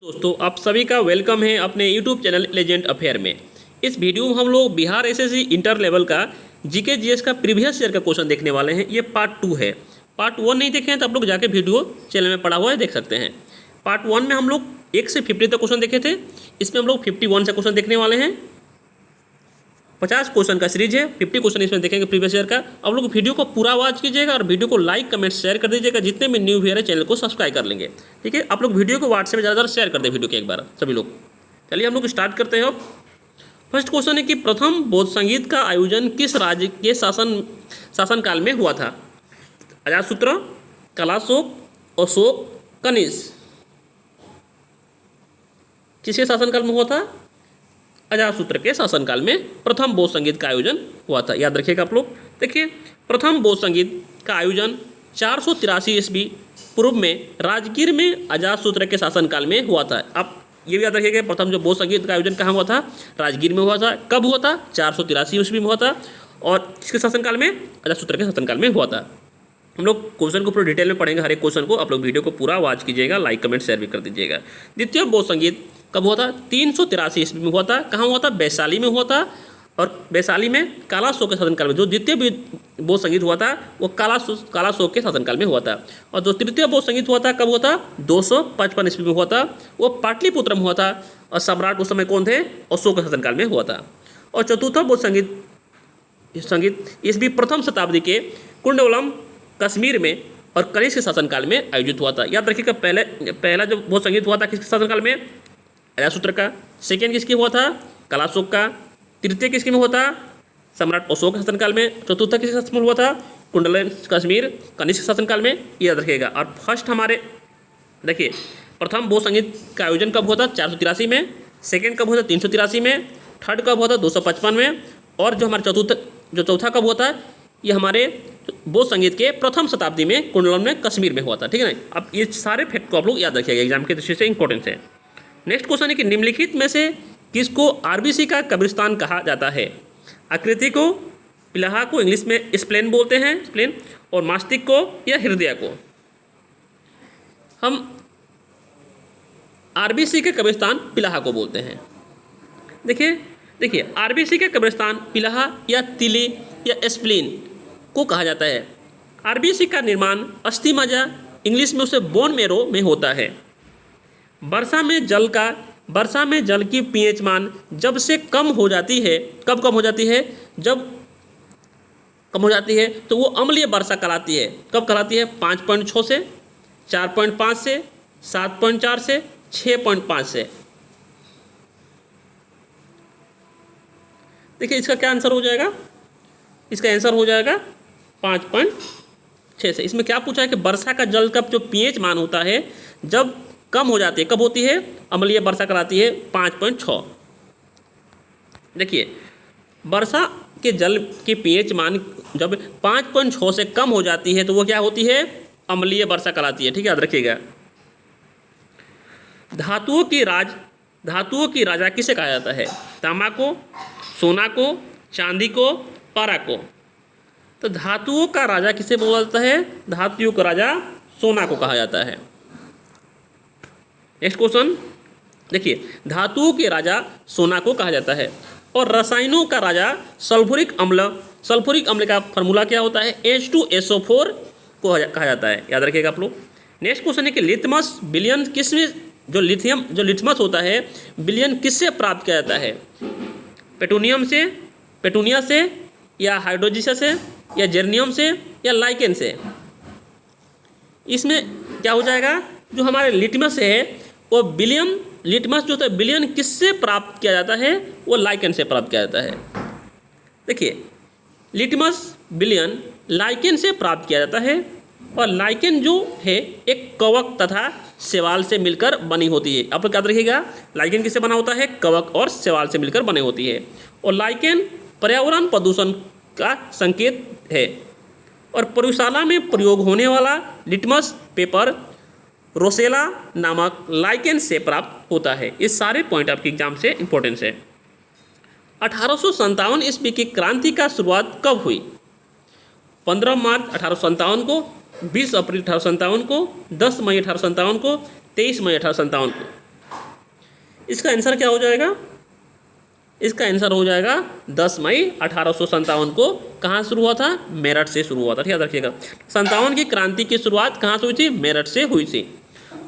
दोस्तों आप सभी का वेलकम है अपने YouTube चैनल लेजेंड अफेयर में। इस वीडियो में हम लोग बिहार एसएससी इंटर लेवल का जीके जीएस का प्रीवियस ईयर का क्वेश्चन देखने वाले हैं। ये पार्ट 2 है। पार्ट 1 नहीं देखे हैं तो आप लोग जाके वीडियो चैनल में पड़ा हुआ है देख सकते हैं। पार्ट 1 में हम लोग 1 से 50 तक क्वेश्चन देखे थे। इसमें हम लोग 51 से क्वेश्चन देखने वाले हैं। 50 क्वेश्चन का सीरीज है, 50 क्वेश्चन इसमें देखेंगे प्रीवियस ईयर का। आप लोग वीडियो को पूरा वॉच कीजिएगा और वीडियो को लाइक कमेंट शेयर कर दीजिएगा। जितने भी न्यू व्यूअर है चैनल को सब्सक्राइब कर लेंगे, ठीक है। आप लोग वीडियो को व्हाट्सएप में ज़्यादातर शेयर कर दें वीडियो के एक बार सभी लोग। चलिए हम लोग स्टार्ट करते हैं। फर्स्ट क्वेश्चन है कि प्रथम बौद्ध संगीत का आयोजन किस राज्य के शासनकाल में हुआ था? अजातशत्रु, कलाशोक, अशोक, कनिष्क। किसके शासनकाल में हुआ था? अजातशत्रु के शासनकाल में प्रथम बौद्ध संगीत का आयोजन हुआ था। याद रखिएगा आप लोग। देखिए, प्रथम बौद्ध संगीत का आयोजन 483 ईस्वी पूर्व में राजगीर में अजातशत्रु के शासनकाल में हुआ था। आप ये भी याद रखिएगा, प्रथम जो बौद्ध संगीत का आयोजन कहाँ हुआ था? राजगीर में हुआ था। कब हुआ था? 483 ईस्वी में हुआ था। और किसके शासनकाल में? अजातशत्रु के शासनकाल में हुआ था। हम लोग क्वेश्चन को पूरा डिटेल में पढ़ेंगे, हर एक क्वेश्चन को। आप लोग वीडियो को पूरा वॉच कीजिएगा, लाइक कमेंट शेयर भी कर दीजिएगा। द्वितीय बौद्ध संगीत कब हुआ था? 383 ईस्वी में हुआ था। कहाँ हुआ था? वैशाली में हुआ था। और वैशाली में कालाशोक के शासनकाल में जो द्वितीय बौद्ध संगीत हुआ था वो कालाशोक के शासनकाल में हुआ था। और जो तृतीय बौद्ध संगीत हुआ था कब हुआ था? 255 ईस्वी में हुआ था। वो पाटलिपुत्र में हुआ था। और सम्राट उस समय कौन थे? अशोक के शासनकाल में हुआ था। और चतुर्थ बौद्ध संगीत ईस्वी प्रथम शताब्दी के कुंडलम कश्मीर में और कनिष्क के शासनकाल में आयोजित हुआ था। याद रखिएगा, पहला जो बौद्ध संगीत हुआ था किसके शासनकाल में? अजातशत्रु का। सेकेंड किसके हुआ था? कलाशोक का। तृतीय किसके में हुआ था? सम्राट अशोक के शासनकाल में। चतुर्थ किसके शासन में हुआ था? कुंडल कश्मीर कनिष्क के शासनकाल में। याद रखिएगा। और फर्स्ट हमारे देखिए, प्रथम बौद्ध संगीत का आयोजन कब हुआ था? 483 में। सेकेंड कब हुआ था? 383 में। थर्ड कब हुआ था? 255 में। और जो हमारे चौथा कब हुआ था? ये हमारे बौद्ध संगीत के प्रथम शताब्दी में कुंडलम में कश्मीर में हुआ था, ठीक है ना। अब ये सारे फैक्ट को आप लोग याद रखिएगा, एग्जाम की दृष्टि से इंपॉर्टेंट है। नेक्स्ट क्वेश्चन है कि निम्नलिखित में से किसको आरबीसी का कब्रिस्तान कहा जाता है? आकृति को, पिलाहा को इंग्लिश में स्प्लेन बोलते हैं, स्प्लेन, और मस्तिष्क को या हृदय को। हम आरबीसी के कब्रिस्तान पिलाहा को बोलते हैं। देखिए आरबीसी के कब्रिस्तान पिलाहा या तिली या स्प्लीन को कहा जाता है। आरबीसी का निर्माण अस्थि मज्जा इंग्लिश में उसे बोन मेरो में होता है। वर्षा में जल की पीएच मान जब से कम हो जाती है, कब कम हो जाती है? जब कम हो जाती है तो वो अम्लीय वर्षा कहलाती है। कब कहलाती है? 5.6 से, 4.5 से, 7.4 से, 6.5 से। देखिए इसका क्या आंसर हो जाएगा? इसका आंसर हो जाएगा 5.6 से। इसमें क्या पूछा है कि वर्षा का जल का जो पीएच मान होता है जब कम हो जाती है, कब होती है? अम्लीय वर्षा कराती है 5.6। देखिए, वर्षा के जल की पीएच मान जब 5.6 से कम हो जाती है तो वो क्या होती है? अम्लीय वर्षा कराती है, ठीक है, याद रखिएगा। धातुओं की राजा किसे कहा जाता है? तांबा को, सोना को, चांदी को, पारा को। तो धातुओं का राजा किसे बोला जाता है? धातुओं का राजा सोना को कहा जाता है। नेक्स्ट क्वेश्चन देखिए, धातुओं के राजा सोना को कहा जाता है। और रसायनों का राजा सल्फ्यूरिक अम्ल का फॉर्मूला क्या होता है? H2SO4 को कहा जाता है, याद रखिएगा आप लोग। नेक्स्ट क्वेश्चन है कि लिथमस विलयन किसमें, जो लिथमस होता है विलयन किससे प्राप्त किया जाता है? पेटूनिया से या हाइड्रोजिसा से या जर्नियम से या लाइकेन से। इसमें क्या हो जाएगा? जो हमारे लिटमस है वो लिटमस जो होता है विलयन किससे प्राप्त किया जाता है? वो लाइकेन से प्राप्त किया जाता है। देखिए, लिटमस विलयन लाइकेन से प्राप्त किया जाता है। और लाइकेन जो है एक कवक तथा शैवाल से मिलकर बनी होती है। आप लोग याद रखिएगा, लाइकेन किससे बना होता है? कवक और शैवाल से मिलकर बनी होती है। और लाइकेन पर्यावरण प्रदूषण का संकेत है। और प्रयोगशाला में प्रयोग होने वाला लिटमस पेपर रोसेला नामक लाइकेन से प्राप्त होता है। ये सारे पॉइंट आपके एग्जाम से इंपॉर्टेंस है। 1857 ईस्वी की क्रांति का शुरुआत कब हुई? 15 मार्च 1857 को, 20 अप्रैल 1857 को, 10 मई 1857 को, 23 मई 1857 को। इसका आंसर क्या हो जाएगा? इसका आंसर हो जाएगा 10 मई 1857 को। कहाँ शुरू हुआ था? मेरठ से शुरू हुआ था। याद रखिएगा, 57 की क्रांति की शुरुआत कहाँ से हुई थी? मेरठ से हुई थी।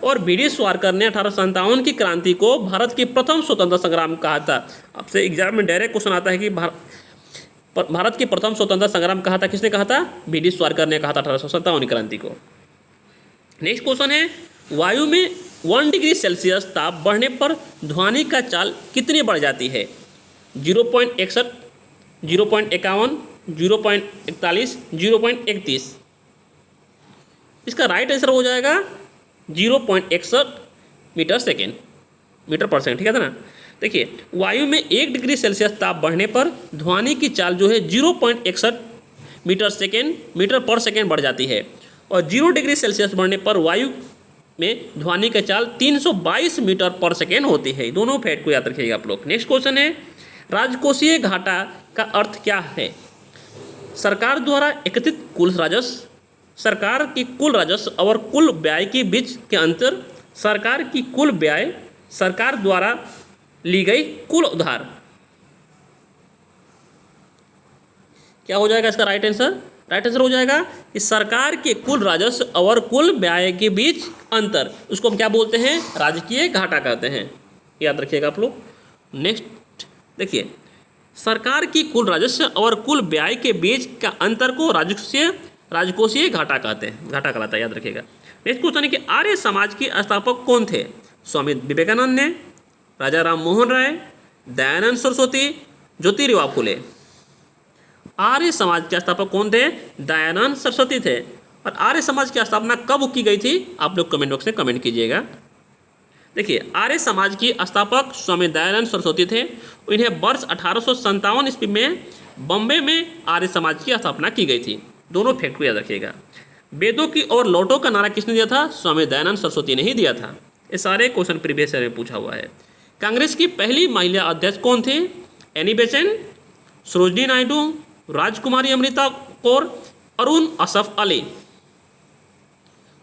और BD सावरकर ने 1857 की क्रांति को भारत की प्रथम स्वतंत्रता संग्राम कहा था। आपसे एग्जाम में डायरेक्ट क्वेश्चन आता है कि भारत की प्रथम स्वतंत्रता संग्राम कहा था, किसने कहा था? BD सावरकर ने कहा था 1857 की क्रांति को। नेक्स्ट क्वेश्चन है, वायु में 1 डिग्री सेल्सियस ताप बढ़ने पर ध्वनि का चाल कितनी बढ़ जाती है? 0.61, 0.51, 0.41, 0.31। इसका राइट आंसर हो जाएगा 0.61 मीटर पर सेकंड। ठीक है ना? देखिए, वायु में 1 डिग्री सेल्सियस ताप बढ़ने पर ध्वनि की चाल जो है 0.61 मीटर पर सेकंड बढ़ जाती है, और 0 डिग्री सेल्सियस बढ़ने पर वायु में ध्वनि का चाल 322 मीटर पर सेकेंड होती है। दोनों फैक्ट को याद रखिएगा आप लोग। नेक्स्ट क्वेश्चन है, राजकोषीय घाटा का अर्थ क्या है? सरकार द्वारा एकत्रित कुल राजस्व, सरकार की कुल राजस्व और कुल व्यय के बीच के अंतर, सरकार की कुल व्यय, सरकार द्वारा ली गई कुल उधार। क्या हो जाएगा इसका राइट आंसर? राइट आंसर हो जाएगा कि सरकार के कुल राजस्व और कुल व्यय के बीच अंतर, उसको हम क्या बोलते हैं? राजकीय घाटा कहते हैं। याद रखिएगा आप लोग। नेक्स्ट देखिए, सरकार की कुल राजस्व और कुल व्यय के बीच का अंतर को राजकोषीय घाटा कहते हैं, घाटा कहलाता है। याद रखिएगा। नेक्स्ट क्वेश्चन है कि आर्य समाज के स्थापक कौन थे? स्वामी विवेकानंद ने, राजा राम मोहन राय, दयानंद सरस्वती, ज्योतिराव फुले। आर्य समाज के स्थापक कौन थे? दयानंद सरस्वती थे। और आर्य समाज की स्थापना कब की गई थी? आप लोग कमेंट बॉक्स में कमेंट कीजिएगा। देखिए, आर्य समाज की स्थापक स्वामी दयानंद सरस्वती थे। इन्हें वर्ष 1857 ईस्वी में बॉम्बे में आर्य समाज की स्थापना की गई थी। दोनों फैक्ट को याद रखिएगा। वेदों की ओर लौटो का नारा किसने दिया था? स्वामी दयानंद सरस्वती ने ही दिया था। ये सारे क्वेश्चन प्रीवियस ईयर में पूछा हुआ है। कांग्रेस की पहली महिला अध्यक्ष कौन थी? एनी बेसेंट, सरोजनी नायडू, राजकुमारी अमृता कौर, अरुण असफ अली।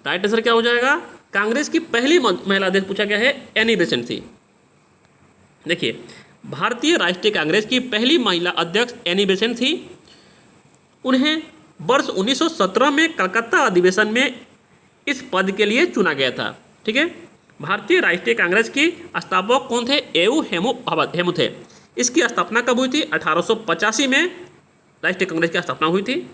राइट आंसर क्या हो जाएगा? कांग्रेस की पहली महिला अध्यक्ष पूछा गया है, एनी बेसेंट थी। देखिए, भारतीय राष्ट्रीय कांग्रेस की पहली महिला अध्यक्ष एनी बेसेंट थी। उन्हें वर्ष 1917 में कलकत्ता अधिवेशन में इस पद के लिए चुना गया था। ठीक है। भारतीय राष्ट्रीय कांग्रेस की स्थापक कौन थे? एयू हेमू थे। इसकी स्थापना कब हुई थी? 1885 में राष्ट्रीय कांग्रेस की स्थापना हुई थी।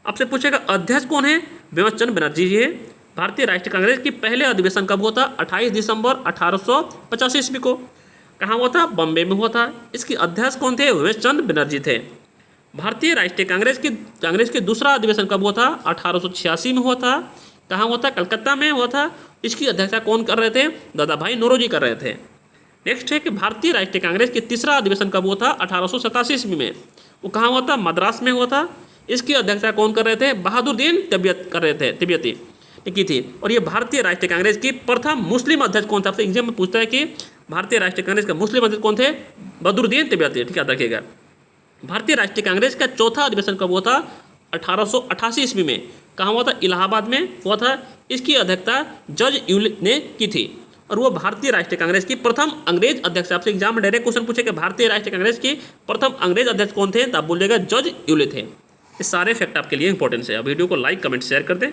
आपसे पूछेगा अध्यक्ष कौन है? विमल चंद्र बनर्जी जी है। भारतीय राष्ट्रीय कांग्रेस की पहले अधिवेशन कब हुआ था? 28 दिसंबर 1885 ईस्वी को। कहाँ हुआ था? बॉम्बे में हुआ था। इसके अध्यक्ष कौन थे? विमल चंद्र बनर्जी थे। भारतीय राष्ट्रीय कांग्रेस के दूसरा अधिवेशन कब हुआ था? 1886 में हुआ था। कहाँ हुआ था? कलकत्ता में हुआ था। इसकी अध्यक्षता कौन कर रहे थे? दादा भाई नौरोजी कर रहे थे। नेक्स्ट है कि भारतीय राष्ट्रीय कांग्रेस की तीसरा अधिवेशन कब हुआ था? 1887 ईस्वी में। वो कहाँ हुआ था? मद्रास में हुआ था। इसकी अध्यक्षता कौन कर रहे थे? बहादुरदीन तिब्बती की थी। और ये भारतीय राष्ट्रीय कांग्रेस की प्रथम मुस्लिम अध्यक्ष कौन था? आपसे एग्जाम में पूछता है कि भारतीय राष्ट्रीय कांग्रेस का मुस्लिम अध्यक्ष कौन थे? बहादुरदीन तिब्बती। ठीक है, रखिएगा। भारतीय राष्ट्रीय कांग्रेस का चौथा अधिवेशन कब हुआ था? 1888 ईस्वी में। कहाँ हुआ था? इलाहाबाद में हुआ था। इसकी अध्यक्षता जज यूले ने की थी और वो भारतीय राष्ट्रीय कांग्रेस की प्रथम अंग्रेज अध्यक्ष। आपसे एग्जाम में डायरेक्ट क्वेश्चन पूछे कि भारतीय राष्ट्रीय कांग्रेस की प्रथम अंग्रेज अध्यक्ष कौन थे? तो आप बोलिएगा जज यूले थे। ये सारे फैक्ट आपके लिए इंपॉर्टेंट है। अब वीडियो को लाइक कमेंट शेयर कर दें।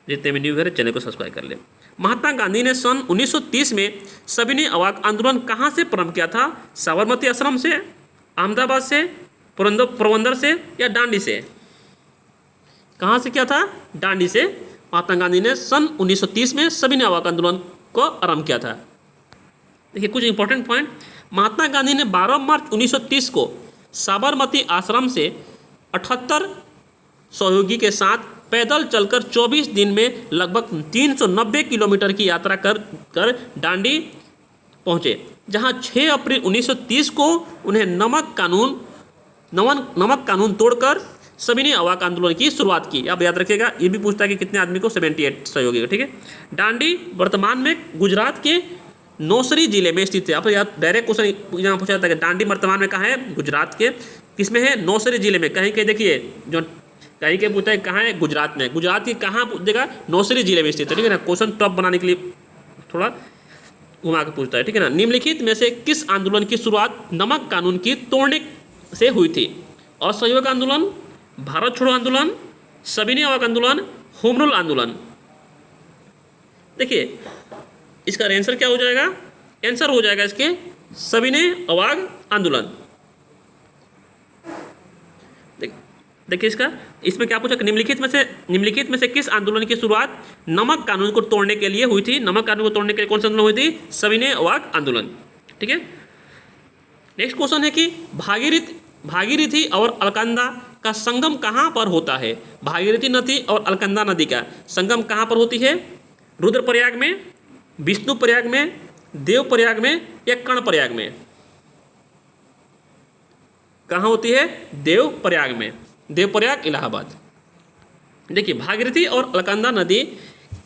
जितने भी न्यू है चैनल को सब्सक्राइब कर लें। महात्मा गांधी ने सन 1930 में सविनय अवाक आंदोलन कहाँ से प्रारंभ किया था? साबरमती आश्रम से, अहमदाबाद से, पोरबंदर से या डांडी से? कहाँ से किया था? डांडी से महात्मा गांधी ने सन 1930 में सविनय अवाक आंदोलन को आरंभ किया था। देखिए कुछ इंपॉर्टेंट पॉइंट। महात्मा गांधी ने 12 मार्च 1930 को साबरमती आश्रम से 78 सहयोगी के साथ पैदल चलकर 24 दिन में लगभग 390 किलोमीटर की यात्रा कर डांडी पहुँचे, जहाँ 6 अप्रैल 1930 को उन्हें नमक कानून तोड़कर सविनय अवाक आंदोलन की शुरुआत की। आप याद रखिएगा, ये भी पूछता है कि कितने आदमी को? 78 सहयोगी। ठीक है। डांडी वर्तमान में गुजरात के नौसरी जिले में स्थित है। आप याद डायरेक्ट क्वेश्चन यहाँ पूछा जाता है कि डांडी वर्तमान में कहाँ है? गुजरात के किसमें है? नौसरी जिले में। कहीं के देखिए जो कहीं के पूछता है कहाँ है? गुजरात में। गुजरात की कहाँ पूछेगा? नौसरी जिले में स्थित है। ठीक है ना। क्वेश्चन टफ बनाने के लिए थोड़ा घुमा के पूछता है, ठीक है ना। निम्नलिखित में से किस आंदोलन की शुरुआत नमक कानून की तोड़ने से हुई थी? असहयोग आंदोलन, भारत छोड़ो आंदोलन, सविनय अवाक आंदोलन, होम रूल आंदोलन। देखिए इसका आंसर क्या हो जाएगा? आंसर हो जाएगा इसके सविनय अवाक आंदोलन। देखिए इसका, इसमें क्या पूछा? निम्नलिखित में से किस आंदोलन की शुरुआत नमक कानून को तोड़ने के लिए हुई थी? नमक कानून को तोड़ने के लिए कौन सा आंदोलन हुई थी? सविनय अवाक आंदोलन, ठीक है। नेक्स्ट क्वेश्चन है कि भागीरथी और अलकनंदा का संगम कहाँ पर होता है? भागीरथी नदी और अलकनंदा नदी का संगम कहाँ पर होती है? रुद्रप्रयाग में, विष्णुप्रयाग में, देवप्रयाग में या कर्णप्रयाग में? कहाँ होती है? देवप्रयाग में, देवप्रयाग इलाहाबाद। देखिए भागीरथी और अलकनंदा नदी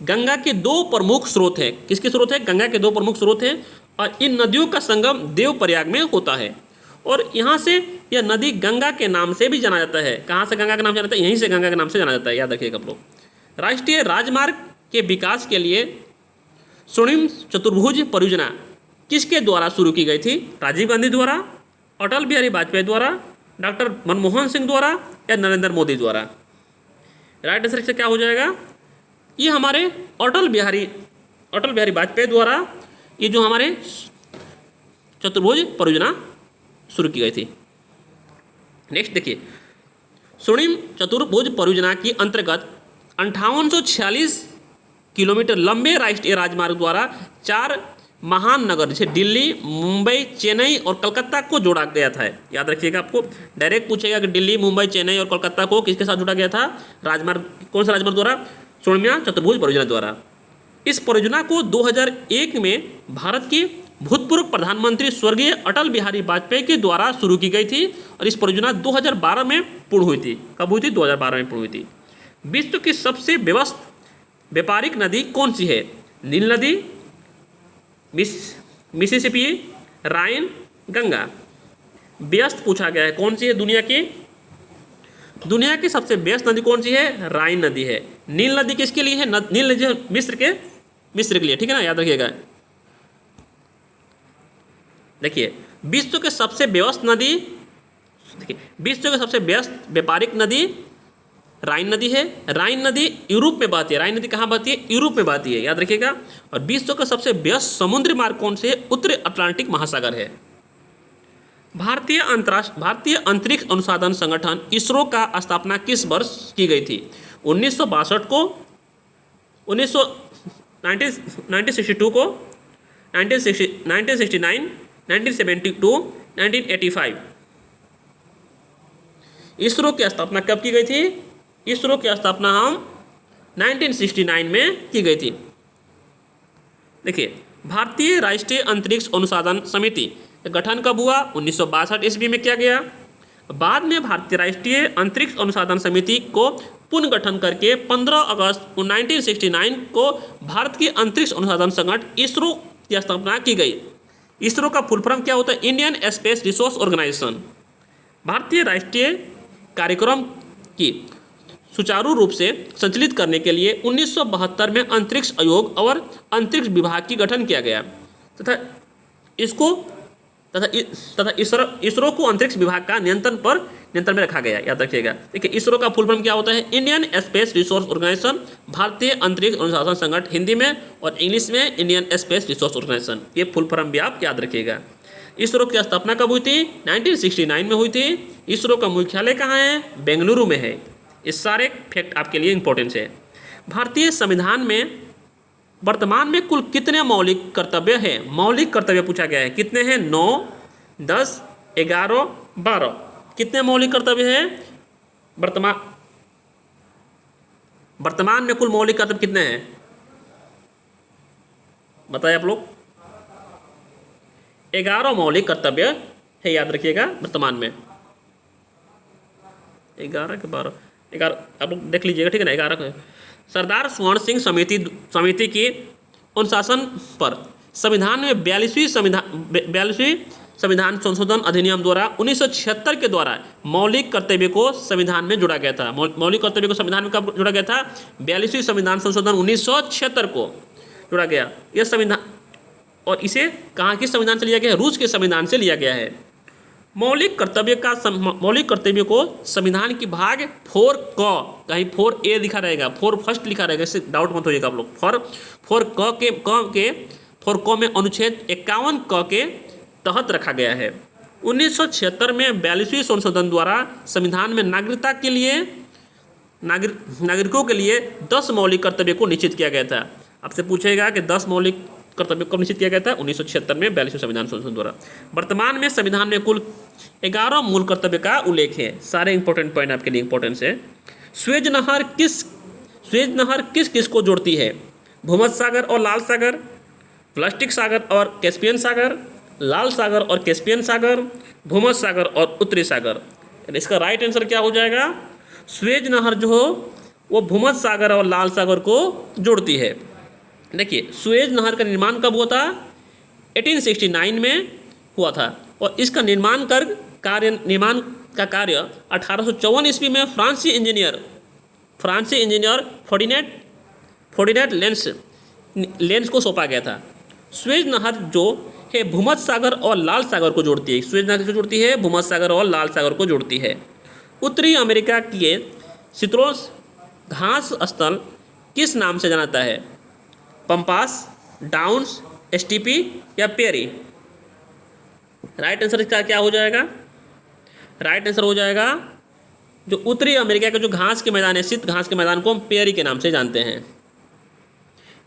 गंगा के दो प्रमुख स्रोत हैं। किसके स्रोत है? गंगा के दो प्रमुख स्रोत हैं और इन नदियों का संगम देवप्रयाग में होता है। और यहाँ से यह नदी गंगा के नाम से भी जाना जाता है। कहाँ से गंगा का नाम जाना जाता है? यहीं से गंगा के नाम से जाना जाता है, याद रखिएगा आप लोग। राष्ट्रीय राजमार्ग के विकास के लिए स्वर्णिम चतुर्भुज परियोजना किसके द्वारा शुरू की गई थी? राजीव गांधी द्वारा, अटल बिहारी वाजपेयी द्वारा, डॉक्टर मनमोहन सिंह द्वारा या नरेंद्र मोदी द्वारा? राइट आंसर से क्या हो जाएगा? ये हमारे अटल बिहारी वाजपेयी द्वारा ये जो हमारे चतुर्भुज परियोजना शुरू की गई थी। नेक्स्ट देखिए, स्वर्णिम चतुर्भुज परियोजना की अंतर्गत 5846 किलोमीटर लंबे राष्ट्रीय राजमार्ग द्वारा 4 महान नगर जैसे दिल्ली, मुंबई, चेन्नई और कलकत्ता को जोड़ा गया था। याद रखिएगा, आपको डायरेक्ट पूछेगा कि दिल्ली, मुंबई, चेन्नई और कलकत्ता को किसके साथ जोड़ा गया था? राजमार्ग, कौन सा राजमार्ग द्वारा? स्वर्णिम चतुर्भुज परियोजना द्वारा। इस परियोजना को 2001 में भारत के भूतपूर्व प्रधानमंत्री स्वर्गीय अटल बिहारी वाजपेयी के द्वारा शुरू की गई थी और इस परियोजना 2012 में पूर्ण हुई थी। कब हुई थी? 2012 में पूर्ण हुई थी। विश्व की सबसे व्यस्त व्यापारिक नदी कौन सी है? नील नदी, मिसिसिपी, राइन, गंगा। व्यस्त पूछा गया है, कौन सी है दुनिया की सबसे व्यस्त नदी कौन सी है? राइन नदी है। नील नदी किसके लिए है? नील नदी मिस्र के लिए, ठीक है ना, याद रखिएगा। देखिए विश्व के सबसे व्यस्त व्यापारिक नदी राइन नदी है। राइन नदी यूरोप में बहती है। राइन नदी कहाँ बहती है? यूरोप में बहती है, याद रखिएगा। और विश्व का सबसे व्यस्त समुद्री मार्ग कौन से? उत्तरी अटलांटिक महासागर है। भारतीय अंतरिक्ष अनुसंधान संगठन इसरो का स्थापना किस वर्ष की गई थी? 1962 को, 1962 को, 1969, 1972, 1985। इसरो की स्थापना कब की गई थी? इसरो की स्थापना हम 1969 में की गई थी। देखिए भारतीय राष्ट्रीय अंतरिक्ष अनुसंधान समिति का गठन कब हुआ? 1962 ईस्वी में किया गया। बाद में भारतीय राष्ट्रीय अंतरिक्ष अनुसंधान समिति को पुनर्गठन करके 15 अगस्त 1969 को भारत की अंतरिक्ष अनुसंधान संगठन इसरो की स्थापना की गई। इसरो का फुल फॉर्म क्या होता है? Indian space resource organisation. भारतीय राष्ट्रीय कार्यक्रम की सुचारू रूप से संचालित करने के लिए 1972 में अंतरिक्ष आयोग और अंतरिक्ष विभाग की गठन किया गया तथा इसरो को अंतरिक्ष विभाग का नियंत्रण में रखा गया। याद रखिएगा। देखिए इसरो का फुल फॉर्म क्या होता है? इंडियन स्पेस रिसोर्स ऑर्गेनाइजेशन, भारतीय अंतरिक्ष अनुसंधान संगठन हिंदी में, और इंग्लिश में इंडियन स्पेस रिसोर्स ऑर्गेनाइजेशन। ये फुल फॉर्म भी आप याद रखिएगा। इसरो की स्थापना कब हुई थी? 1969 में हुई थी। इसरो का मुख्यालय कहाँ है? बेंगलुरु में है। ये सारे फैक्ट आपके लिए इंपॉर्टेंट है। भारतीय संविधान में वर्तमान में कुल कितने मौलिक कर्तव्य हैं? मौलिक कर्तव्य पूछा गया है। कितने हैं? 9, 10, 11, 12। कितने मौलिक कर्तव्य हैं वर्तमान में? कुल मौलिक कर्तव्य कितने हैं बताइए आप लोग? 11 मौलिक कर्तव्य है, याद रखिएगा वर्तमान में। 11 के 12, 11 आप लोग देख लीजिएगा, ठीक है ना। 11 सरदार स्वर्ण सिंह समिति की अनुशासन पर संविधान में 42वीं संविधान संशोधन अधिनियम द्वारा 1976 के द्वारा मौलिक कर्तव्य को संविधान में जोड़ा गया था। मौलिक कर्तव्य को संविधान में कब जोड़ा गया था? 42वीं संविधान संशोधन 1976 को जोड़ा गया। यह संविधान और इसे कहाँ के संविधान से लिया गया है? रूस के संविधान से लिया गया है। मौलिक कर्तव्य को संविधान की भाग 4 क, कहीं 4A लिखा रहेगा, 4 फर्स्ट लिखा रहेगा, इससे डाउट मत होइएगा आप लोग। 4 क में अनुच्छेद 51 क के तहत रखा गया है। 1976 में 42वें संशोधन द्वारा संविधान में नागरिकों के लिए 10 मौलिक कर्तव्य को निश्चित किया गया था। आपसे पूछेगा कि 10 मौलिक कर्तव्य कब निश्चित किया गया था? 1976 में 42वें संविधान संशोधन द्वारा। वर्तमान में संविधान में कुल 11 मूल कर्तव्य का उल्लेख है। सारे इंपॉर्टेंट पॉइंट आपके लिए इंपॉर्टेंस है। स्वेज नहर किस किस को जोड़ती है? भूमध्य सागर और लाल सागर, प्लास्टिक सागर और कैस्पियन सागर, लाल सागर और कैस्पियन सागर, भूमध्य सागर और उत्तरी सागर। इसका राइट आंसर क्या हो जाएगा? स्वेज नहर जो हो वो भूमध्य सागर और लाल सागर को जोड़ती है। देखिए, स्वेज नहर का निर्माण कब हुआ था? 1869 में हुआ था और इसका निर्माण का कार्य 1854 ईस्वी में फ्रांसीसी इंजीनियर फर्डिनेंड लेंस को सौंपा गया था। स्वेज नहर जो है भूमध्य सागर और लाल सागर को जोड़ती है। स्वेज नहर किसको जोड़ती है? भूमध्य सागर और लाल सागर को जोड़ती है। उत्तरी अमेरिका के शीतोष्ण घास स्थल किस नाम से जाना जाता है? पंपास, डाउन्स, एसटीपी या पेरी? राइट आंसर इसका क्या हो जाएगा? राइट आंसर हो जाएगा जो उत्तरी अमेरिका के जो घास के मैदान है, शीत घास के मैदान को हम पेरी के नाम से जानते हैं।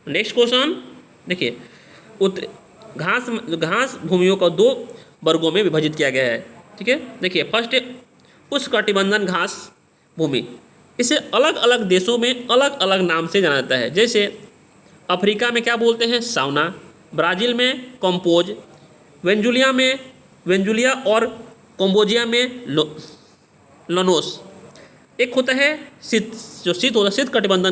नेक्स्ट क्वेश्चन देखिए, घास भूमियों को 2 वर्गों में विभाजित किया गया है। ठीक है, देखिए फर्स्ट है उष्णकटिबंधीय घास भूमि। इसे अलग अलग देशों में अलग अलग नाम से जाना जाता है। जैसे अफ्रीका में क्या बोलते हैं? साउना, ब्राज़ील में कंपोज, वेंजुलिया और कंबोजिया में लनोस। एक होता है शीत कटिबंधीय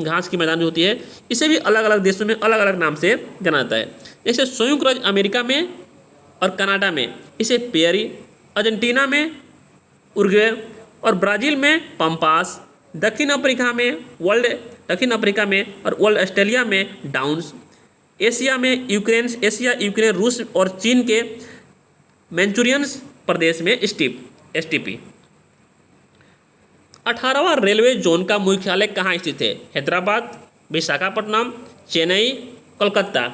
घास की मैदान जो होती है, इसे भी अलग अलग देशों में अलग अलग नाम से जाना जाता है। जैसे संयुक्त राज्य अमेरिका में और कनाडा में इसे पेरी, अर्जेंटीना में उरुग्वे और ब्राज़ील में पंपास, दक्षिण अफ्रीका में और वर्ल्ड ऑस्ट्रेलिया में डाउन्स, एशिया, यूक्रेन, रूस और चीन के मैंचूरियन प्रदेश में एसटीपी। 18वां रेलवे जोन का मुख्यालय कहाँ स्थित है? हैदराबाद, विशाखापट्टनम, चेन्नई, कोलकाता।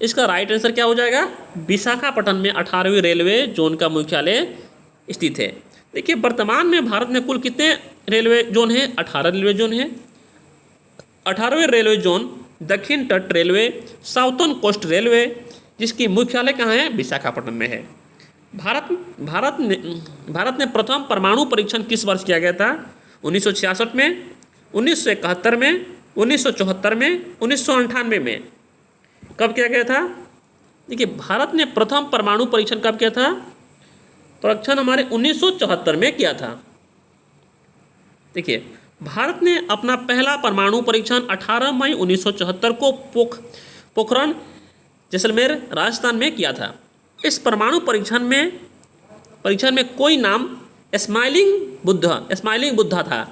इसका राइट आंसर क्या हो जाएगा? विशाखापट्टनम में 18वीं रेलवे जोन का मुख्यालय स्थित है। देखिए, वर्तमान में भारत में कुल कितने रेलवे जोन हैं? 18 रेलवे जोन हैं। 18वें रेलवे जोन दक्षिण तट रेलवे, साउथर्न कोस्ट रेलवे, जिसकी मुख्यालय कहाँ है? विशाखापट्टनम में है। भारत ने प्रथम परमाणु परीक्षण किस वर्ष किया गया था? 1966 में, 1971 में, 1974 में, 1998 में। कब किया गया था? देखिए, भारत ने प्रथम परमाणु परीक्षण कब किया था? परीक्षण हमारे 1974 में किया था। देखिए, भारत ने अपना पहला परमाणु परीक्षण 18 मई 1974 को पोखरण, जैसलमेर, राजस्थान में किया था। इस परमाणु परीक्षण में कोई नाम स्माइलिंग बुद्धा था।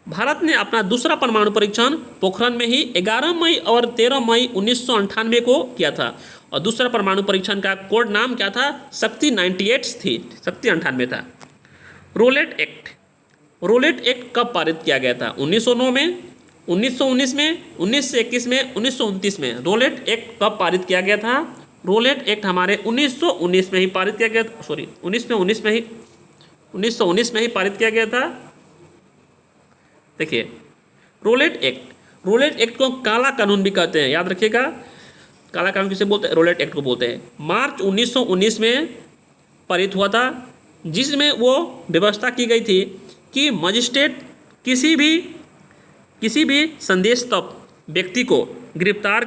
भारत ने अपना दूसरा परमाणु परीक्षण पोखरण में ही 11 मई और 13 मई 1998 को किया था और दूसरा परमाणु परीक्षण का कोड नाम क्या था? शक्ति 98 थी, शक्ति 98 था। रोलेट एक्ट कब पारित किया गया था? 1909 में, 1919 में, 1921 में, 1929 में। रोलेट एक्ट कब पारित किया गया था? रोलेट एक्ट हमारे 1919 में ही पारित किया गया था। 1919 में ही पारित किया गया था। देखिए, रोलेट एक्ट को काला कानून भी कहते हैं, याद रखिएगा। काला कानून किसे बोलते हैं? रोलेट एक्ट को बोलते हैं। मार्च 1919 में पारित हुआ था, जिसमें वो व्यवस्था की गई थी कि मजिस्ट्रेट किसी भी संदेश तक व्यक्ति को गिरफ्तार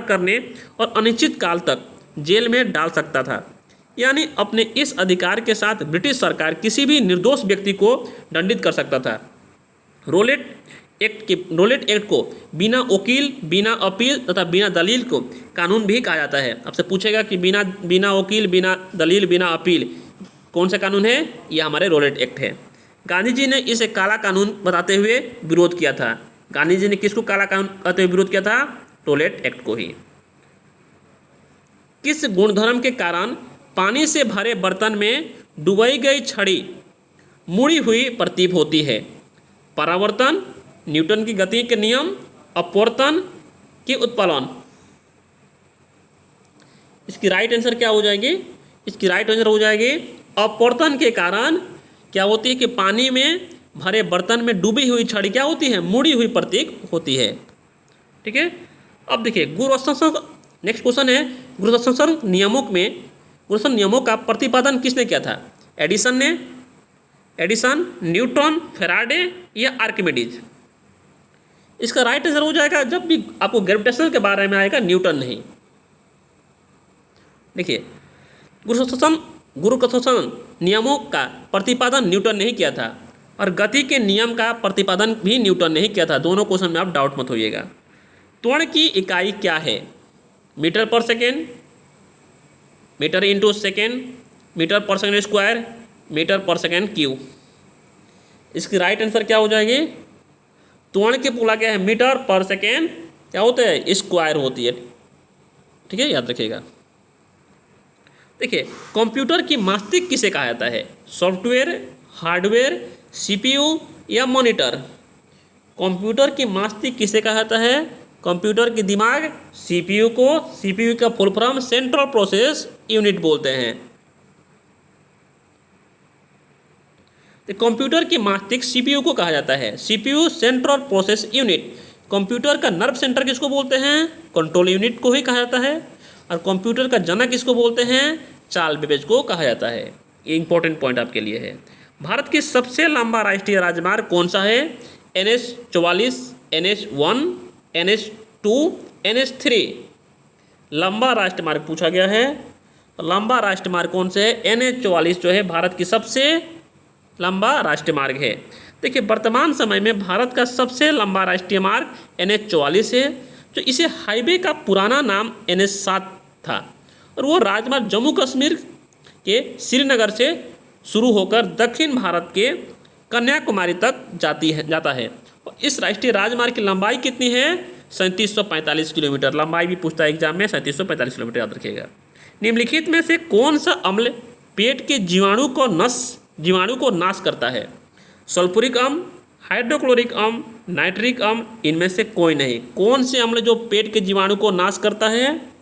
करने और अनिश्चित काल तक जेल में डाल सकता था। यानी अपने इस अधिकार के साथ ब्रिटिश सरकार किसी भी निर्दोष व्यक्ति को दंडित कर सकता था। रोलेट एक्ट को बिना वकील, बिना अपील तथा बिना दलील को कानून भी कहा जाता है। आपसे पूछेगा कि बिना वकील, बिना दलील, बिना अपील कौन सा कानून है? यह हमारे रोलेट एक्ट है। गांधी जी ने इसे काला कानून बताते हुए विरोध किया था। गांधी जी ने किसको काला कानून कहते हुए विरोध किया था? टॉयलेट एक्ट को ही। किस गुणधर्म के कारण पानी से भरे बर्तन में डुबाई गई छड़ी मुड़ी हुई प्रतीत होती है? परावर्तन, न्यूटन की गति के नियम, अपवर्तन कि उत्प्लावन? इसकी राइट आंसर क्या हो जाएगी? इसकी राइट आंसर हो जाएगी अपवर्तन के कारण क्या होती है कि पानी में भरे बर्तन में डूबी हुई छड़ी क्या होती है? मुड़ी हुई प्रतीक होती है। ठीक है। अब देखिए गुरुत्वाकर्षण, नेक्स्ट क्वेश्चन है गुरुत्वाकर्षण नियमों में, गुरुत्वाकर्षण नियमों का प्रतिपादन किसने किया था? एडिसन ने, एडिसन, न्यूटन, फैराडे या आर्किमिडीज? इसका राइट आंसर हो जाएगा, जब भी आपको ग्रेविटेशन के बारे में आएगा, न्यूटन नहीं। देखिए गुरुत्वाकर्षण नियमों का प्रतिपादन न्यूटन ने ही किया था और गति के नियम का प्रतिपादन भी न्यूटन ने ही किया था। दोनों क्वेश्चन में आप डाउट मत होइएगा। त्वरण की इकाई क्या है? मीटर पर second, metre into second, metre पर सेकेंड स्क्वायर, मीटर पर सेकेंड क्यूब? इसकी राइट आंसर क्या हो जाएगी? त्वरण की पूरा क्या है? मीटर पर सेकेंड क्या होता है? स्क्वायर होती है। ठीक है, याद रखिएगा। देखिए कंप्यूटर की मस्तिष्क किसे कहा जाता है? सॉफ्टवेयर, हार्डवेयर, सीपीयू या मॉनिटर? कंप्यूटर की मस्तिष्क किसे कहा जाता है? कंप्यूटर की दिमाग सीपीयू को, सीपीयू का full form central process unit बोलते हैं। तो कंप्यूटर की मस्तिष्क सीपीयू को कहा जाता है, CPU central process unit. Computer का नर्व सेंटर किसको बोलते हैं? कंट्रोल यूनिट को ही कहा जाता है। और कंप्यूटर का जनक किसको बोलते हैं? चार्ल्स बेबेज को कहा जाता है। ये इंपॉर्टेंट पॉइंट आपके लिए है। भारत की सबसे लंबा राष्ट्रीय राजमार्ग कौन सा है? NH-44, NH-1, NH-2, NH-3? लंबा राष्ट्रमार्ग पूछा गया है। लंबा राष्ट्रमार्ग कौन से है? NH-44 जो है भारत की सबसे लंबा राष्ट्रमार्ग है। देखिए वर्तमान समय में भारत का सबसे लंबा राष्ट्रीय मार्ग NH-44 है, जो इसे हाईवे का पुराना नाम NH-7 था और वो राजमार्ग जम्मू कश्मीर के श्रीनगर से शुरू होकर दक्षिण भारत के कन्याकुमारी तक जाता है। और इस राष्ट्रीय राजमार्ग की लंबाई कितनी है? 3745 किलोमीटर। लंबाई भी पूछता है एग्जाम में, 3745 किलोमीटर याद रखिएगा। निम्नलिखित में से कौन सा अम्ल पेट के जीवाणु को नाश करता है? सल्फ्यूरिक अम्ल, हाइड्रोक्लोरिक अम्ल, नाइट्रिक अम्ल? इनमें से कोई नहीं। कौन से अम्ल जो पेट के जीवाणु को नाश करता है?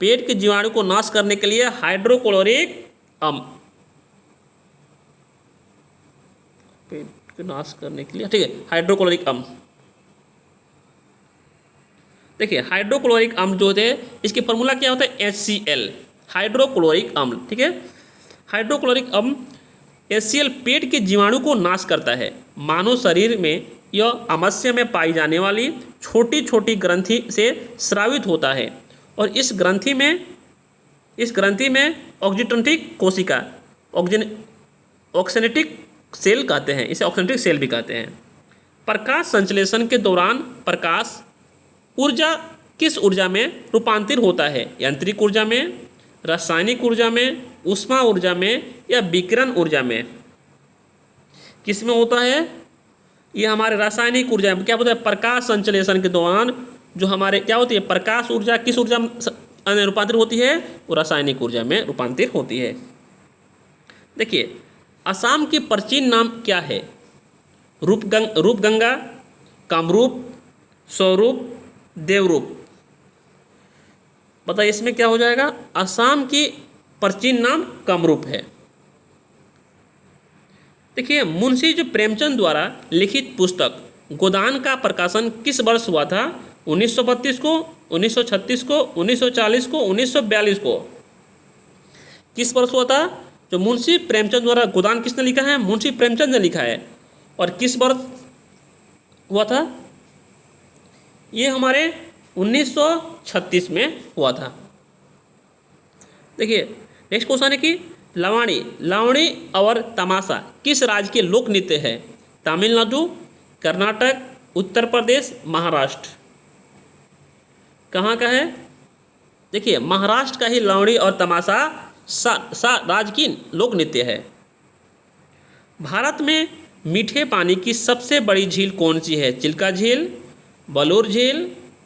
पेट के जीवाणु को नाश करने के लिए हाइड्रोक्लोरिक अम्ल, पेट को नाश करने के लिए, ठीक है, हाइड्रोक्लोरिक अम्ल। देखिए हाइड्रोक्लोरिक अम्ल जो होते हैं इसकी फॉर्मूला क्या होता है? HCl, हाइड्रोक्लोरिक अम्ल। ठीक है, हाइड्रोक्लोरिक अम्ल HCl पेट के जीवाणु को नाश करता है। मानव शरीर में यह आमाशय में पाई जाने वाली छोटी छोटी ग्रंथि से स्रावित होता है और इस ग्रंथि में ऑक्सीटोनिक कोशिका, ऑक्सीनेटिक सेल कहते हैं, इसे ऑक्सीनेटिक सेल भी कहते हैं। प्रकाश संश्लेषण के दौरान प्रकाश ऊर्जा किस ऊर्जा में रूपांतरित होता है? यांत्रिक ऊर्जा में, रासायनिक ऊर्जा में, ऊष्मा ऊर्जा में या विकिरण ऊर्जा में? किस में होता है? ये हमारे रासायनिक ऊर्जा में। क्या बोलते हैं? प्रकाश संश्लेषण के दौरान जो हमारे क्या होती है? प्रकाश ऊर्जा किस ऊर्जा में रूपांतरित होती है? वो रासायनिक ऊर्जा में रूपांतरित होती है। देखिए असम की प्राचीन नाम क्या है? रूपगंगा, कामरूप, स्वरूप, देवरूप? बताइए इसमें क्या हो जाएगा? असम की प्राचीन नाम कामरूप है। देखिए मुंशी जी प्रेमचंद द्वारा लिखित पुस्तक गोदान का प्रकाशन किस वर्ष हुआ था? 1932 को, 1936 को, 1940 को, 1942 को? किस वर्ष हुआ था? जो मुंशी प्रेमचंद द्वारा गोदान किसने लिखा है? मुंशी प्रेमचंद ने लिखा है। और किस वर्ष हुआ था? ये हमारे 1936 में हुआ था। देखिए नेक्स्ट क्वेश्चन है कि लावणी और तमाशा किस राज्य के लोक नृत्य है? तमिलनाडु, कर्नाटक, उत्तर प्रदेश, महाराष्ट्र? कहाँ का है? देखिए महाराष्ट्र का ही लावणी और तमाशा राज्य की लोक नृत्य है। भारत में मीठे पानी की सबसे बड़ी झील कौन सी है? चिल्का झील, बलूर झील,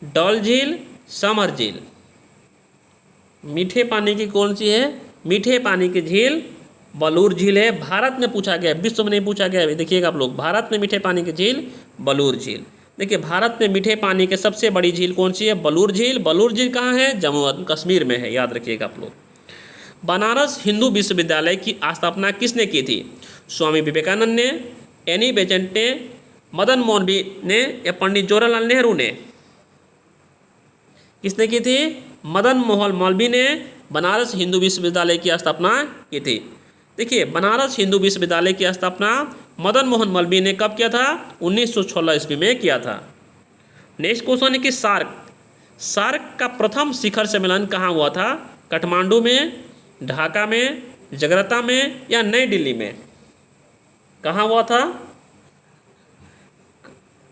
डल झील, समर झील। मीठे पानी की कौन सी है? मीठे पानी की झील बलूर झील है। भारत में पूछा गया, विश्व में नहीं पूछा गया। देखिएगा आप लोग, भारत में मीठे पानी की झील बलूर झील। देखिए भारत में मीठे पानी की सबसे बड़ी झील कौन सी है? बलूर झील। बलूर झील कहाँ है? जम्मू कश्मीर में है, याद रखिएगा आप लोग। बनारस हिंदू विश्वविद्यालय की स्थापना किसने की थी? स्वामी विवेकानंद ने, एनी बेजेंट ने, मदन मोहन ने या पंडित जवाहरलाल नेहरू ने? किसने की थी? मदन मोहन मौलवी ने बनारस हिंदू विश्वविद्यालय की स्थापना की थी। देखिए बनारस हिंदू विश्वविद्यालय की स्थापना मदन मोहन मौलवी ने कब किया था? 1916 ईस्वी में किया था। नेक्स्ट क्वेश्चन है कि सार्क का प्रथम शिखर सम्मेलन कहाँ हुआ था? काठमांडू में, ढाका में, जगर्ता में या नई दिल्ली में? कहाँ हुआ था?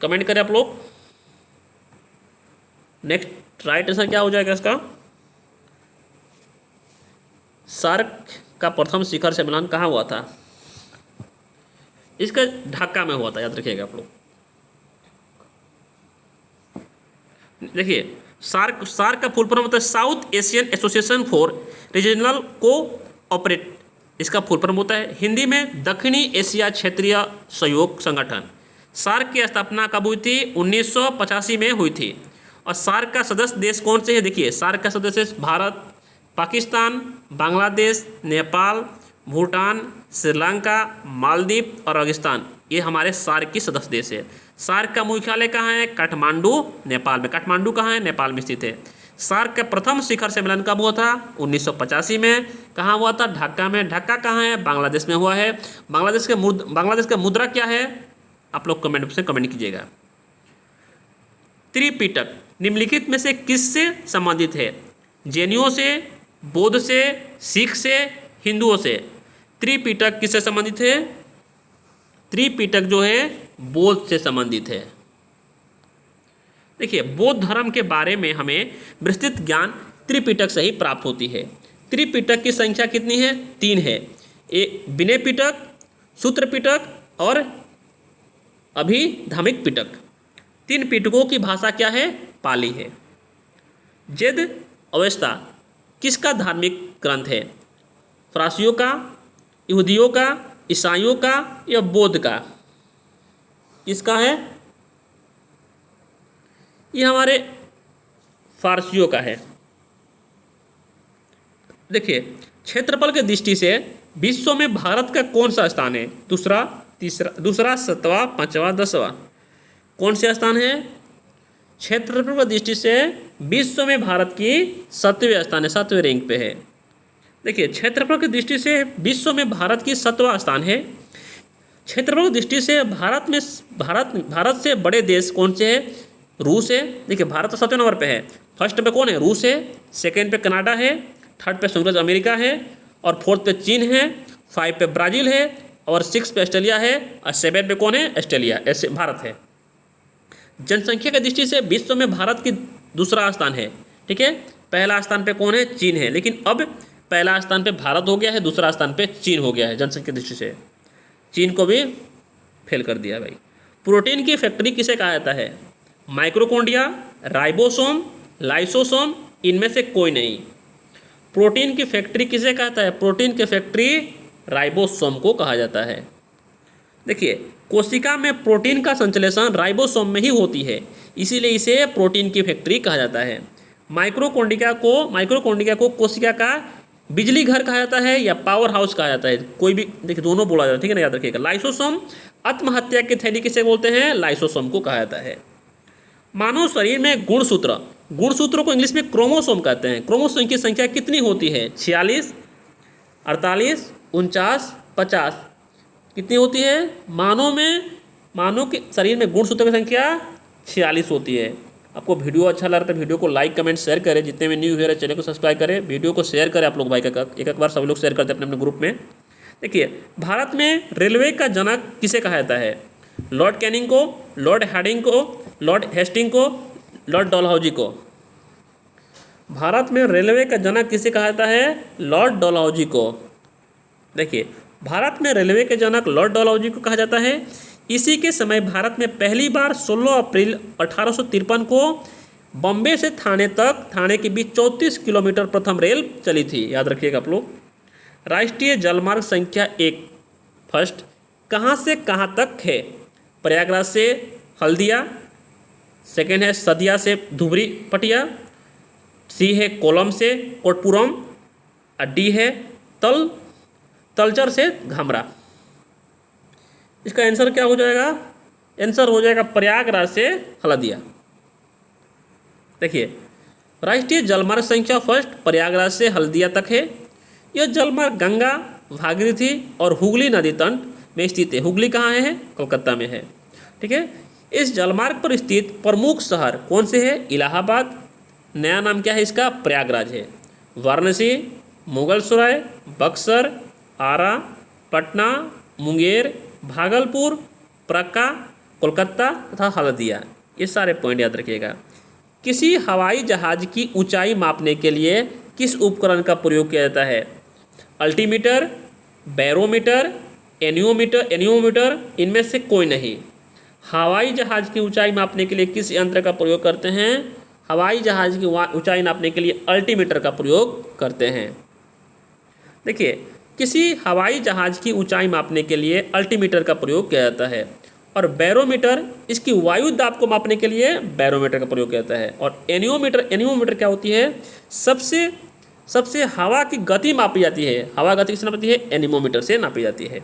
कमेंट करें आप लोग। नेक्स्ट राइट आंसर क्या हो जाएगा इसका? सार्क का प्रथम शिखर सम्मेलन कहाँ हुआ था? इसका ढाका में हुआ था, याद रखिएगा आप लोग। देखिए सार्क का फुल फॉर्म होता है south Asian association for regional cooperate. इसका फुल फॉर्म होता है हिंदी में दक्षिणी एशिया क्षेत्रीय सहयोग संगठन। सार्क की स्थापना कब हुई थी? 1985 में हुई थी। और सार्क का सदस्य देश कौन से है? देखिए सार्क का सदस्य भारत, पाकिस्तान, बांग्लादेश, नेपाल, भूटान, श्रीलंका, मालदीव और पाकिस्तान, ये हमारे सार्क की सदस्य देश है। सार्क का मुख्यालय कहाँ है? काठमांडू, नेपाल में। काठमांडू कहाँ है? नेपाल में स्थित है। सार्क का प्रथम शिखर सम्मेलन कब हुआ था? 1985 में। कहाँ हुआ था? ढाका में। ढाका कहाँ है? बांग्लादेश में हुआ है। बांग्लादेश का मुद्रा क्या है? आप लोग कमेंट से कमेंट कीजिएगा। त्रिपिटक निम्नलिखित में से किससे संबंधित है? जैनियों से, बौद्ध से, सिख से, हिंदुओं से? त्रिपिटक किससे संबंधित है? त्रिपिटक जो है बौद्ध से संबंधित है। देखिए बौद्ध धर्म के बारे में हमें विस्तृत ज्ञान त्रिपिटक से ही प्राप्त होती है। त्रिपिटक की संख्या कितनी है? 3 है। एक विनय पिटक, सूत्र पिटक और अभिधामिक पिटक। 3 पिटकों की भाषा क्या है? पाली है। वेद अवेस्ता किसका धार्मिक ग्रंथ है? फरासियों का, यहूदियों का, ईसाइयों का या बौद्ध का? किसका है? ये हमारे फारसियों का है। देखिए क्षेत्रफल की दृष्टि से विश्व में भारत का कौन सा स्थान है? दूसरा, 7वां, 5वां, 10वां? कौन से स्थान है? क्षेत्रफल की दृष्टि से विश्व में भारत की 7वें स्थान है, 7वें रैंक पे है। देखिए क्षेत्रफल की दृष्टि से विश्व में भारत की 7वां स्थान है। क्षेत्रफल की दृष्टि से भारत से बड़े देश कौन से है? रूस है। देखिए भारत तो 7वें नंबर पे है। फर्स्ट पे कौन है? रूस है। सेकंड पे कनाडा है। थर्ड पे संयुक्त अमेरिका है और फोर्थ पे चीन है। 5 पे ब्राज़ील है और 6 पे ऑस्ट्रेलिया है और 7 पे कौन है? ऑस्ट्रेलिया, ऐसे भारत है। जनसंख्या की दृष्टि से विश्व में भारत की दूसरा स्थान है, ठीक है। पहला स्थान पे कौन है? चीन है। लेकिन अब पहला स्थान पे भारत हो गया है, दूसरा स्थान पे चीन हो गया है। जनसंख्या की दृष्टि से चीन को भी फेल कर दिया भाई। प्रोटीन की फैक्ट्री किसे कहा जाता है? माइक्रोकोंडिया, राइबोसोम, लाइसोसोम, इनमें से कोई नहीं। प्रोटीन की फैक्ट्री किसे कहता है? प्रोटीन की फैक्ट्री राइबोसोम को कहा जाता है। देखिए कोशिका में प्रोटीन का संश्लेषण राइबोसोम में ही होती है, इसीलिए इसे प्रोटीन की फैक्ट्री कहा जाता है। माइक्रोकोंडिया को कोशिका का बिजली घर कहा जाता है या पावर हाउस कहा जाता है, कोई भी देखिए दोनों बोला जाता है, ठीक है ना, याद रखिएगा। लाइसोसोम आत्महत्या की थैली किसे बोलते हैं? लाइसोसोम को कहा जाता है। मानव शरीर में गुणसूत्रों को इंग्लिश में क्रोमोसोम कहते हैं। क्रोमोसोम की संख्या कितनी होती है? 46, 48, 49, 50 कितनी होती है? मानव के शरीर में गुणसूत्रों की संख्या 46 होती है। आपको वीडियो अच्छा लग रहा है तो वीडियो को लाइक कमेंट शेयर करें। जितने भी न्यू है चैनल को सब्सक्राइब करें, वीडियो को शेयर करें आप लोग भाई का एक बार सभी लोग शेयर करते हैं अपने अपने ग्रुप में। देखिए भारत में रेलवे का जनक किसे कहा जाता है? लॉर्ड कैनिंग को, लॉर्ड हार्डिंग को, लॉर्ड हेस्टिंग को, लॉर्ड डलहौजी को? भारत में रेलवे का जनक किसे कहा जाता है? लॉर्ड डलहौजी को। देखिए भारत में रेलवे के जनक लॉर्ड डलहौजी को कहा जाता है। इसी के समय भारत में पहली बार 16 अप्रैल 1853 को बॉम्बे से थाने तक, थाने के बीच 34 किलोमीटर प्रथम रेल चली थी, याद रखिएगा आप लोग। राष्ट्रीय जलमार्ग संख्या 1 फर्स्ट कहाँ से कहाँ तक है? प्रयागराज से हल्दिया, सेकेंड है सदिया से धुबरी पटिया, सी है कोलम से कोटपुरम, और डी है तलचर से घामरा। इसका आंसर क्या हो जाएगा? आंसर हो जाएगा प्रयागराज से हल्दिया। देखिए, राष्ट्रीय जलमार्ग संख्या फर्स्ट प्रयागराज से हल्दिया तक है। यह जलमार्ग गंगा, भागीरथी और हुगली नदी तट में स्थित है। हुगली कहाँ है? कोलकाता में है। ठीक है। इस जलमार्ग पर स्थित प्रमुख शहर कौन से है? इलाहाबाद, नया नाम क्या है इसका? प्रयागराज है। वाराणसी, मुगलसराय, बक्सर, आरा, पटना, मुंगेर, भागलपुर, प्रका, कोलकाता तथा हल्दिया। ये सारे पॉइंट याद रखिएगा। किसी हवाई जहाज की ऊंचाई मापने के लिए किस उपकरण का प्रयोग किया जाता है? अल्टीमीटर, बैरोमीटर, एनियोमीटर, इनमें से कोई नहीं। हवाई जहाज की ऊंचाई मापने के लिए किस यंत्र का प्रयोग करते हैं? हवाई जहाज की ऊंचाई नापने के लिए अल्टीमीटर का प्रयोग करते हैं। देखिए, किसी हवाई जहाज की ऊंचाई मापने के लिए अल्टीमीटर का प्रयोग किया जाता है। और बैरोमीटर, इसकी वायु दाब को मापने के लिए बैरोमीटर का प्रयोग किया जाता है। और एनियोमीटर क्या होती है? सबसे हवा की गति मापी जाती है। हवा गति किससे नापी जाती है? एनिमोमीटर से नापी जाती है।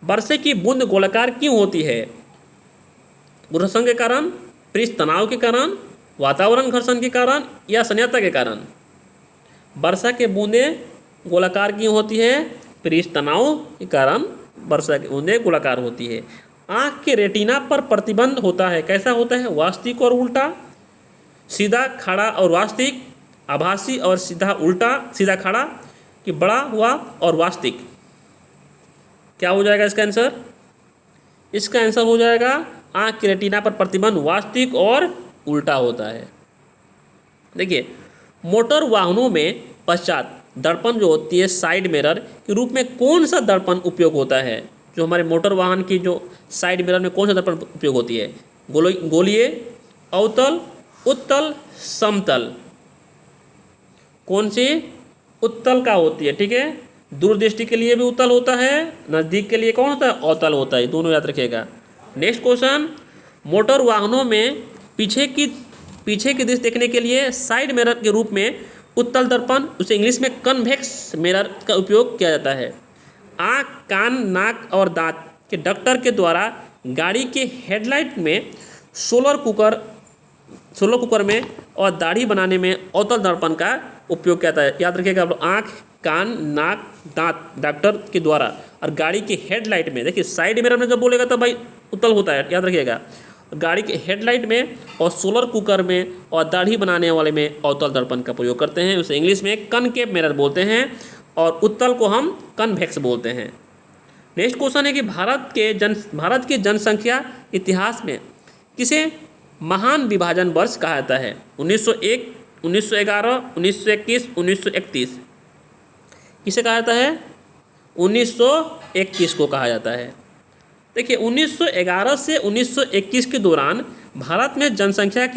वर्षा की बूंद गोलाकार क्यों होती है? गुरुत्वाकर्षण के कारण, पृष्ठ तनाव के कारण, वातावरण घर्षण के कारण या संयंत्र के कारण? वर्षा के बूंदें गोलाकार क्यों होती है? पृष्ठ तनाव के कारण वर्षा की बूंदें गोलाकार होती है। आँख के रेटिना पर प्रतिबंध होता है, कैसा होता है? वास्तविक और उल्टा, सीधा खड़ा और वास्तविक, आभासी और सीधा उल्टा, सीधा खड़ा, कि बड़ा हुआ और वास्तविक। क्या हो जाएगा इसका आंसर? इसका आंसर हो जाएगा आँख के रेटिना पर प्रतिबंध वास्तविक और उल्टा होता है। देखिए, मोटर वाहनों में पश्चात दर्पण जो होती है साइड मिरर के रूप में कौन सा दर्पण उपयोग होता है? जो हमारे मोटर वाहन की जो साइड मिरर में कौन सा दर्पण उपयोग होती है? गोलीय, अवतल, उत्तल, समतल। कौन सी? उत्तल का होती है। ठीक है। दूरदृष्टि के लिए भी उत्तल होता है, नज़दीक के लिए कौन होता है? अवतल होता है। दोनों याद रखिएगा। नेक्स्ट क्वेश्चन, मोटर वाहनों में पीछे की दृश्य देखने के लिए साइड मिरर के रूप में उत्तल दर्पण, उसे इंग्लिश में कन्वेक्स मिरर का उपयोग किया जाता है। आँख, कान, नाक और दांत के डक्टर के द्वारा गाड़ी के हेडलाइट में सोलर कुकर में और दाढ़ी बनाने में अवतल दर्पण का उपयोग किया जाता है। याद रखिएगा आप लोग, आँख, कान, नाक, दांत डॉक्टर के द्वारा और गाड़ी के हेडलाइट में। देखिए, साइड मिरर में जब बोलेगा तो भाई उत्तल होता है, याद रखिएगा। गाड़ी के हेडलाइट में और सोलर कुकर में और दाढ़ी बनाने वाले में अवतल दर्पण का प्रयोग करते हैं। उसे इंग्लिश में कनकेव मिरर बोलते हैं और उत्तल को हम कन्वेक्स बोलते हैं। नेक्स्ट क्वेश्चन है कि भारत की जनसंख्या इतिहास में किसे महान विभाजन वर्ष कहा जाता है? 1901, 1911, 1921, 1931। किसे कहा जाता है? 1921 को कहा जाता है। देखिए, 1911 से 1921 के दौरान भारत में जनसंख्या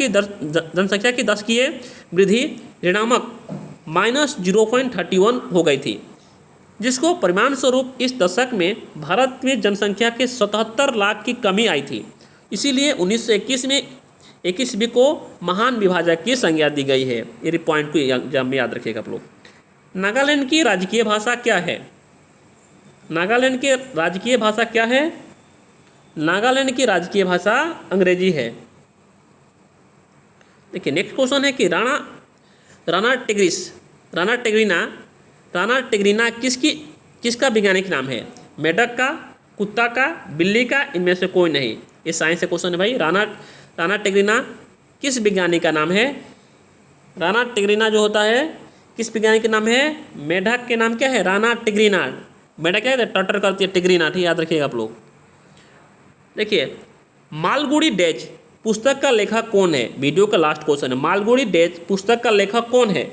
की दशकीय वृद्धि ऋणात्मक -0.31 हो गई थी, जिसको परिणाम स्वरूप इस दशक में भारत में जनसंख्या के 77 लाख की कमी आई थी। इसीलिए 1921 में 21वीं को महान विभाजक की संज्ञा दी गई है। ये पॉइंट को एग्जाम में याद रखिएगा आप लोग। नागालैंड की राजकीय भाषा क्या है? नागालैंड की राजकीय भाषा क्या है? नागालैंड की राजकीय भाषा अंग्रेजी है। देखिए, नेक्स्ट क्वेश्चन है कि राणा टिग्रिना किसका वैज्ञानिक नाम है? मेढक का, कुत्ता का, बिल्ली का, इनमें से कोई नहीं। ये साइंस से क्वेश्चन है भाई। राणा टिग्रिना किस वैज्ञानिक का नाम है? राणा टिग्रिना जो होता है किस वैज्ञानिक का नाम है? मेढक के नाम क्या है? राणा टिग्रिना। मेढक क्या है? टटर करती है, टिग्रिना। ठीक, याद रखिएगा आप लोग। देखिए, मालगुडी डेज पुस्तक का लेखक कौन है? वीडियो का लास्ट क्वेश्चन है। मालगुडी डेज पुस्तक का लेखक कौन है?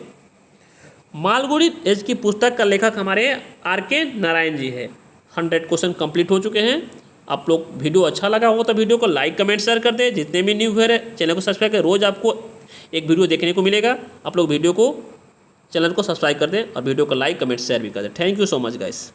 मालगुडी डेज की पुस्तक का लेखक हमारे R.K. नारायण जी है। 100 क्वेश्चन कंप्लीट हो चुके हैं। आप लोग वीडियो अच्छा लगा हो तो वीडियो को लाइक, कमेंट, शेयर कर दें। जितने भी न्यू व्यूअर है चैनल को सब्सक्राइब करें। रोज़ आपको एक वीडियो देखने को मिलेगा। आप लोग वीडियो को, चैनल को सब्सक्राइब कर दें और वीडियो को लाइक कमेंट शेयर भी कर दें। Thank you so much guys.